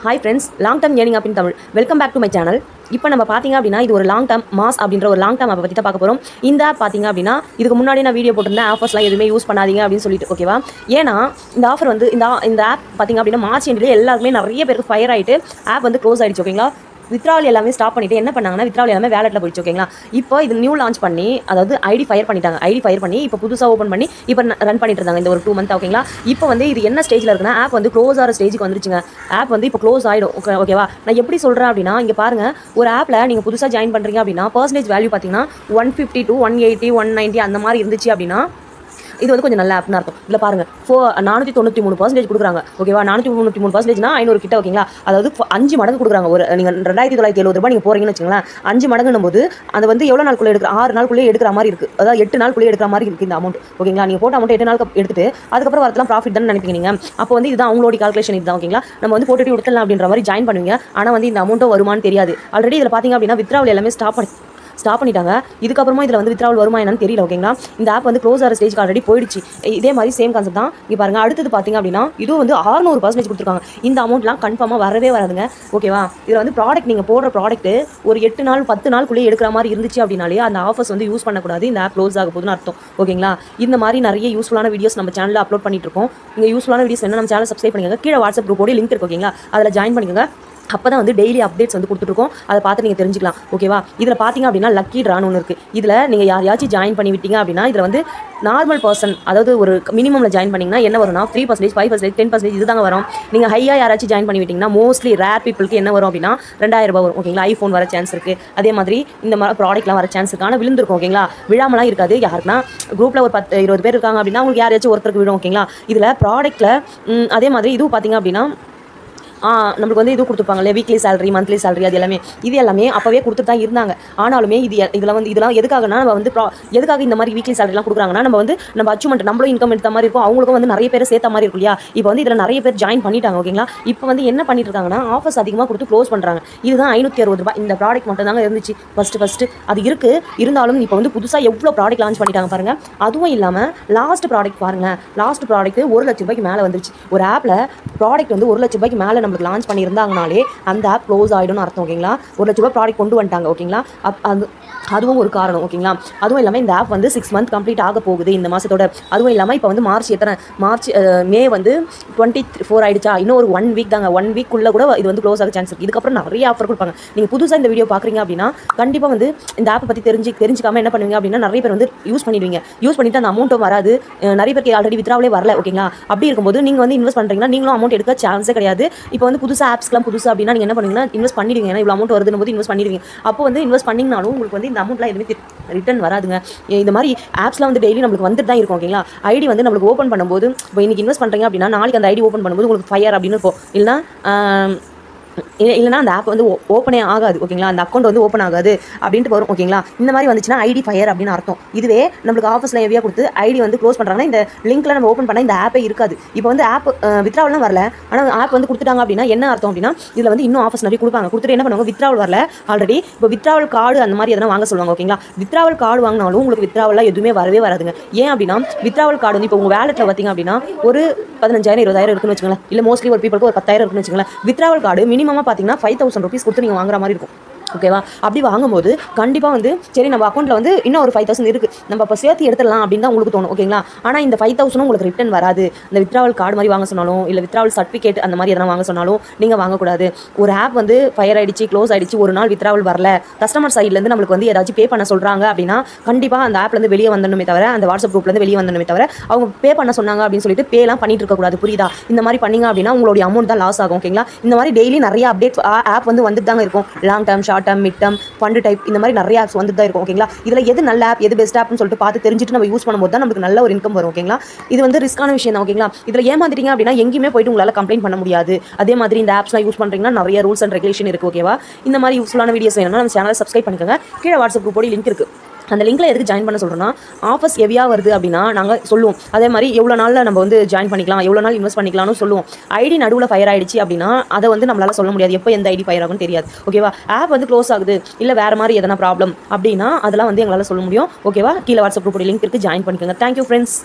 Hi friends, long term earning up in Tamil. Welcome back to my channel. இப்போ நம்ம பார்த்தீங்க அப்படின்னா இது ஒரு லாங் டேர்ம் மாஸ் அப்படின்ற ஒரு லாங் டேர்ம் ஆப்பை பற்றி தான் பார்க்க போகிறோம். இந்த ஆப் பார்த்தீங்க அப்படின்னா இதுக்கு முன்னாடி நான் வீடியோ போட்டிருந்தேன், ஆஃபர்ஸ்லாம் எதுவுமே யூஸ் பண்ணாதீங்க அப்படின்னு சொல்லிட்டு, ஓகேவா? ஏன்னா இந்த ஆஃபர் வந்து இந்த ஆப் பார்த்தீங்க அப்படின்னா மார்ச் எண்டில் எல்லாருமே நிறைய பேருக்கு ஃபயர் ஆகிட்டு ஆப் வந்து க்ளோஸ் ஆகிடுச்சு, ஓகேங்களா? வித்ராவல் எல்லாமே ஸ்டாப் பண்ணிட்டு என்ன பண்ணாங்கன்னா வித்ராவல் எல்லாமே வேலெட்டில் போயிடுச்சு, ஓகேங்களா? இப்போ இது நியூ லான்ச் பண்ணி அதாவது ஐடி ஃபயர் பண்ணிட்டாங்க. ஐடி ஃபயர் பண்ணி இப்போ புதுசாக ஓப்பன் பண்ணி இப்போ ரன் பண்ணிட்டு இருந்தாங்க இந்த ஒரு 2 month, ஓகேங்களா? இப்போ வந்து இது என்ன ஸ்டேஜில் இருக்குன்னா ஆப் வந்து க்ளோஸ் ஆகிற ஸ்டேஜுக்கு வந்துருச்சுங்க. ஆப் வந்து இப்போ க்ளோஸ் ஆகிடும், ஓகேவா? நான் எப்படி சொல்கிறேன் அப்படின்னா இங்கே பாருங்கள், ஒரு ஆப்பில் நீங்கள் புதுசாக ஜாயின் பண்ணுறீங்க அப்படின்னா பர்சன்டேஜ் வேல்யூ பார்த்தீங்கன்னா 150 to 180 190 அந்த மாதிரி இருந்துச்சு அப்படின்னா இது வந்து கொஞ்சம் நல்ல ஆப்னு அர்த்தம். இதில் பாருங்கள் 493% கொடுக்குறாங்க, ஓகேவா? 493%னா 500 கிட்ட, ஓகேங்களா? அதாவது 5 மடங்கு கொடுக்குறாங்க. ஒரு நீங்கள் 2970 ரூபாய் நீங்கள் போகிறீங்கன்னு வச்சுங்களேன், 5 மடங்குன்னும் போது அது வந்து எவ்வளோ நாளுக்குள்ளே எடுக்கிற 6 நாளுக்குள்ளே எடுக்கிற மாதிரி இருக்குது. அதாவது 8 நாளுக்குள்ளே எடுக்கிற மாதிரி இருக்குது இந்த அமௌண்ட், ஓகேங்களா? நீங்கள் போட்ட அமௌண்ட் 8 நாளுக்கு எடுத்துட்டு அதுக்கப்புறம் வரலாம் ப்ராஃபிட் தான் நினைப்பீங்க நீங்கள். அப்போ வந்து இதுதான் அவங்களோட கால்குலேஷன் இதுதான், ஓகேங்களா? நம்ம வந்து போட்டுட்டு விட்டுலாம் அப்படின்ற மாதிரி ஜாயின் பண்ணுவீங்க. ஆனால் வந்து இந்த அமௌண்ட்டும் வருமானு தெரியாது. ஆல்ரெடி இதில் பார்த்தீங்க அப்படின்னா வித்ராவல் எல்லாமே ஸ்டாப் பண்ணிட்டாங்க. இதுக்கப்புறமா இதில் வந்து வித்ராவல் வருமா என்னன்னு தெரியல, ஓகேங்களா? இந்த ஆப் வந்து க்ளோஸ் ஆகிற ஸ்டேஜ்க்கு ஆல்ரெடி போயிடுச்சு. இதே மாதிரி சேம் கான்செப்ட் தான் இங்கே பாருங்கள். அடுத்தது பார்த்தீங்க அப்படின்னா இதுவும் வந்து 600% கொடுத்துருக்காங்க. இந்த அமௌண்ட்லாம் கன்ஃபார்மாக வரவே வராதுங்க, ஓகேவா? இதில் வந்து ப்ராடக்ட் நீங்கள் போடுற ப்ராடக்ட் ஒரு 8 நாள் 10 நாளுக்குள்ளே எடுக்கிற மாதிரி இருந்துச்சு அப்படின்னாலே அந்த ஆஃபர்ஸ் வந்து யூஸ் பண்ணக்கூடாது, இந்த ஆப் க்ளோஸ் ஆக போகுதுன்னு அர்த்தம், ஓகேங்களா? இந்த மாதிரி நிறைய யூஸ்ஃபுல்லான வீடியோஸ் நம்ம சேனலில் அப்லோட் பண்ணிட்டு இருக்கோம். இங்கே யூஸ்ஃபுல்லான வீடியோஸ் என்ன நம்ம சேனல் சப்ஸ்கிரைப் பண்ணிக்கோங்க. கீழே வாட்ஸ்அப் குரூப்போட லிங்க் இருக்கு, ஓகேங்களா? அதில் ஜாயின் பண்ணிக்கோங்க. அப்போ தான் வந்து டெய்லி அப்டேட்ஸ் வந்து கொடுத்துருக்கோம். அதை பார்த்து நீங்கள் தெரிஞ்சுக்கலாம், ஓகேவா? இதில் பார்த்தீங்க அப்படின்னா லக்கி ட்ரான்னு ஒன்று இருக்குது. இதில் நீங்கள் யாரையாச்சும் ஜாயின் பண்ணி விட்டீங்க அப்படின்னா இதில் வந்து நார்மல் பர்சன் அதாவது ஒரு மினிமமில் ஜாயின் பண்ணிங்கன்னா என்ன வரும்னா 3%, 5%, 10% இது தாங்க வரும். நீங்கள் ஹையாக யாராச்சும் ஜாயின் பண்ணி விட்டிங்கன்னா மோஸ்ட்லி ரேர் பீப்புளுக்கு என்ன வரும் அப்படின்னா 2000 ரூபாய் வரும், ஓகேங்களா? ஐஃபோன் வர சான்ஸ் இருக்குது. அதே மாதிரி இந்த மாதிரி ப்ராடக்ட்லாம் வர சான்ஸ் இருக்குது. ஆனால் விழுந்திருக்கும், ஓகேங்களா? விழாமலாம் இருக்காது. யாருக்குன்னா குரூப்பில் ஒரு 10-20 பேர் இருக்காங்க அப்படின்னா உங்களுக்கு யாரையாச்சும் ஒருத்தருக்கு விடும், ஓகேங்களா? இதில் ப்ராடக்ட்டில் அதே மாதிரி இதுவும் பார்த்தீங்க அப்படின்னா நம்மளுக்கு வந்து இது கொடுத்துருப்பாங்களே வீக்லி சேலரி, மந்த்லி சேலரி, அது எல்லாமே அப்போவே கொடுத்துட்டு தான் இருந்தாங்க. ஆனாலுமே இதெல்லாம் எதுக்காகனா நம்ம வந்து எதுக்காக இந்த மாதிரி வீக்லி சேலரிலாம் கொடுக்குறாங்கன்னா நம்ம அச்சீவ்மெண்ட் நம்மளும் இன்கம் எடுத்த மாதிரி இருக்கும், அவங்களுக்கும் வந்து நிறைய பேர் சேர்த்த மாதிரி இருக்கும் இல்லையா? இப்போ வந்து இதில் நிறைய பேர் ஜாயின் பண்ணிட்டாங்க, ஓகேங்களா? இப்போ வந்து என்ன பண்ணிட்டு இருக்காங்கன்னா ஆஃபர்ஸ் அதிகமாக கொடுத்து க்ளோஸ் பண்ணுறாங்க. இதுதான் 560 ரூபாய் இந்த ப்ராடக்ட் மட்டும் தாங்க இருந்துச்சு ஃபஸ்ட்டு அது இருக்குது. இருந்தாலும் இப்போ வந்து புதுசாக எவ்வளோ ப்ராடக்ட் லான்ச் பண்ணிட்டாங்க பாருங்கள். அதுவும் இல்லாமல் லாஸ்ட் ப்ராடக்ட் பாருங்கள், லாஸ்ட் ப்ராடக்ட் 1 லட்ச ரூபாய்க்கு மேலே வந்துருச்சு. ஒரு ஆப்பில் ப்ராடக்ட் வந்து 1 லட்ச ரூபாய்க்கு மேலே நம்மளுக்கு லான்ச் பண்ணியிருந்தாங்கனாலே அந்த ஆப் க்ளோஸ் ஆகிடும்னு அர்த்தம், ஓகேங்களா? 1 லட்ச ரூபாய் ப்ராடக்ட் கொண்டு வந்துட்டாங்க, ஓகேங்களா? அதுவும் ஒரு காரணம், ஓகேங்களா? அதுவும் இல்லாமல் இந்த ஆப் வந்து 6 month கம்ப்ளீட் ஆக போகுது இந்த மாதத்தோட. அதுவும் இல்லாமல் இப்போ வந்து மே வந்து 24 ஆகிடுச்சா? இன்னும் ஒரு 1 வீக் தாங்க. 1 வீக்குள்ளே கூட இது வந்து க்ளோஸ் ஆக சான்ஸ் இருக்குது. இதுக்கப்புறம் நிறைய ஆஃபர் கொடுப்பாங்க. நீங்கள் புதுசாக இந்த வீடியோ பார்க்குறீங்க அப்படின்னா கண்டிப்பாக வந்து இந்த ஆப்பை பற்றி தெரிஞ்சுக்காமல் என்ன பண்ணுவீங்க அப்படின்னா நிறைய பேர் வந்து யூஸ் பண்ணிவிட்டு அந்த அமௌண்ட்டும் வராது. நிறைய பேருக்கு ஆல்ரெடி வித்ராவலே வரல, ஓகேங்களா? அப்படி இருக்கும்போது நீங்கள் வந்து இன்வெஸ்ட் பண்ணுறீங்கன்னா நீங்களும் அமௌண்ட் எடுக்க சான்ஸே கிடையாது. இப்போ வந்து புதுசாக ஆப்ஸ்லாம் புதுசாக அப்படின்னா நீங்கள் என்ன பண்ணுவீங்கன்னா இன்வெஸ்ட் பண்ணிடுவீங்க. ஏன்னா இவ்வளோ அமௌண்ட் வருதுன்னு போது இன்வெஸ்ட் பண்ணிடுவீங்க. அப்போ வந்து இன்வெஸ்ட் பண்ணிங்கனாலும் உங்களுக்கு வந்து இந்த அமௌண்ட்லாம் எதுவுமே ரிட்டர்ன் வராதுங்க. இந்த மாதிரி ஆப்ஸ்லாம் வந்து டெய்லி நம்மளுக்கு வந்துட்டு தான் இருக்கும், ஓகேங்களா? ஐடி வந்து நம்மளுக்கு ஓப்பன் பண்ணும்போது இப்போ இன்றைக்கி இன்வெஸ்ட் பண்ணுறீங்க அப்படின்னா நாளைக்கு அந்த ஐடி ஓப்பன் பண்ணும்போது உங்களுக்கு ஃபயர் அப்படின்னு இருக்கும். இல்லைனா அந்த ஆப் வந்து ஓப்பனே ஆகாது, ஓகேங்களா? அந்த அக்கௌண்ட் வந்து ஓப்பன் ஆகாது அப்படின்ட்டு வரும், ஓகேங்களா? இந்த மாதிரி வந்துச்சுன்னா ஐடி ஃபயர் அப்படின்னு அர்த்தம். இதுவே நம்மளுக்கு ஆஃபீஸில் ஹெவியாக கொடுத்து ஐடி வந்து க்ளோஸ் பண்ணுறாங்கன்னா இந்த லிங்க்கில் நம்ம ஓப்பன் பண்ணால் இந்த ஆப்பே இருக்காது. இப்போ வந்து ஆப் வித்ராவல்லாம் வரல, ஆனால் ஆப் வந்து கொடுத்துட்டாங்க அப்படின்னா என்ன அர்த்தம் அப்படின்னா இதில் வந்து இன்னும் ஆஃபர்ஸ் நிறைய கொடுப்பாங்க. கொடுத்துட்டு என்ன பண்ணுவாங்க, வித்ராவல் வரல ஆல்ரெடி இப்போ வித்ராவல் கார்டு அந்த மாதிரி எதனா வாங்க சொல்லுவாங்க, ஓகேங்களா? வித்ராவல் கார்டு வாங்கினாலும் உங்களுக்கு வித்ராவல்லாம் எதுவுமே வரவே வராதுங்க. ஏன் அப்படின்னா வித்ராவல் கார்டு வந்து இப்போ உங்கள் வேலெட்டில் பார்த்தீங்க அப்படின்னா ஒரு 15,000 20,000 இருக்குன்னு வச்சுக்கோங்களேன். இல்லை மோஸ்ட்லி ஒரு பீப்புளுக்கு ஒரு 10,000 இருக்குன்னு வச்சுக்கோங்களேன். வித்ராவல் கார்டு மினிமமாக பார்த்தீங்கன்னா 5,000 rupees கொடுத்து நீங்கள் வாங்குற மாதிரி இருக்கும், ஓகேவா? அப்படி வாங்கும்போது கண்டிப்பாக வந்து சரி நம்ம அக்கௌண்ட்டில் வந்து இன்னும் ஒரு 5,000 இருக்குது, நம்ம இப்போ சேர்த்து எடுத்துடலாம் அப்படின்னு தான் உங்களுக்கு தோணும், ஓகேங்களா? ஆனால் இந்த 5,000 உங்களுக்கு ரிட்டர்ன் வராது. இந்த வித்ராவல் கார்டு மாதிரி வாங்க சொன்னாலும் இல்லை வித்ராவல் சர்டிஃபிகேட் அந்த மாதிரி எதனா வாங்க சொன்னாலும் நீங்கள் வாங்கக்கூடாது. ஒரு ஆப் வந்து ஃபயர் ஆகிடுச்சு, க்ளோஸ் ஆகிடுச்சு, ஒரு நாள் வித்ராவல் வரல, கஸ்டமர் சைட்லேருந்து நம்மளுக்கு வந்து ஏதாச்சும் பே பண்ண சொல்கிறாங்க அப்படின்னா கண்டிப்பாக அந்த ஆப்லேருந்து வெளியே வந்தணுமே தவிர, அந்த வாட்ஸ்அப் குரூப்லேருந்து வெளியே வந்தணுமே தவிர அவங்க பே பண்ண சொன்னாங்க அப்படின்னு சொல்லிட்டு பேலாம் பண்ணிட்டு இருக்கக்கூடாது, புரியுதா? இந்த மாதிரி பண்ணிங்க அப்படின்னா உங்களுடைய அமௌண்ட் தான் லாஸ் ஆகும், ஓகேங்களா? இந்த மாதிரி டெய்லி நிறைய அப்டேட் ஆப் வந்து வந்துட்டு தாங்க இருக்கும். Long term, short term, mid term, fund type இந்த மாதிரி நிறைய ஆப்ஸ் வந்துட்டு தான் இருக்கும், ஓகேங்களா? இதில் எது நல்ல ஆப் எது பெஸ்ட் ஆப்னு சொல்லிட்டு பார்த்து தெரிஞ்சுட்டு நம்ம யூஸ் பண்ணும்போது தான் நமக்கு நல்ல ஒரு இன்கம் வரும், ஓகேங்களா? இது வந்து ரிஸ்க்கான விஷயம் தான், ஓகேங்களா? இதில் ஏமாந்துட்டீங்க அப்படின்னா எங்கேயுமே போயிட்டு உங்களால் கம்ப்ளைண்ட் பண்ண முடியாது. அதே மாதிரி இந்த ஆப்ஸ்லாம் யூஸ் பண்ணுறீங்கன்னா நிறைய ரூல்ஸ் அண்ட் ரெகுலேஷன் இருக்குது, ஓகேவா? இந்த மாதிரி யூஸ்ஃபுல்லான வீடியோஸ் வேணும்னா நம்ம சேனலை சப்ஸ்கிரைப் பண்ணிக்கோங்க. கீழே வாட்ஸ்அப் குரூப்போட லிங்க் இருக்குது. அந்த லிங்க்கில் எதுக்கு ஜாயின் பண்ண சொல்கிறோன்னா ஆஃபர்ஸ் ஹெவியாக வருது அப்படின்னா நாங்கள் சொல்லுவோம். அதே மாதிரி எவ்வளோ நாளில் நம்ம வந்து ஜாயின் பண்ணிக்கலாம், எவ்வளோ நாள் இன்வெஸ்ட் பண்ணிக்கலாம்னு சொல்லுவோம். ஐடி நடுவில் ஃபயர் ஆகிடுச்சு அப்படின்னா அதை வந்து நம்மளால் சொல்ல முடியாது, எப்போ எந்த ஐடி ஃபயர் ஆகும்னு தெரியாது, ஓகேவா? ஆப் வந்து க்ளோஸ் ஆகுது இல்லை வேறு மாதிரி எதனா ப்ராப்ளம் அப்படின்னா அதெல்லாம் வந்து எங்களால் சொல்ல முடியும், ஓகேவா? கீழே வாட்ஸ்அப் குரூப்போட லிங்க் இருக்குது, ஜாயின் பண்ணிக்கோங்க. Thank you friends.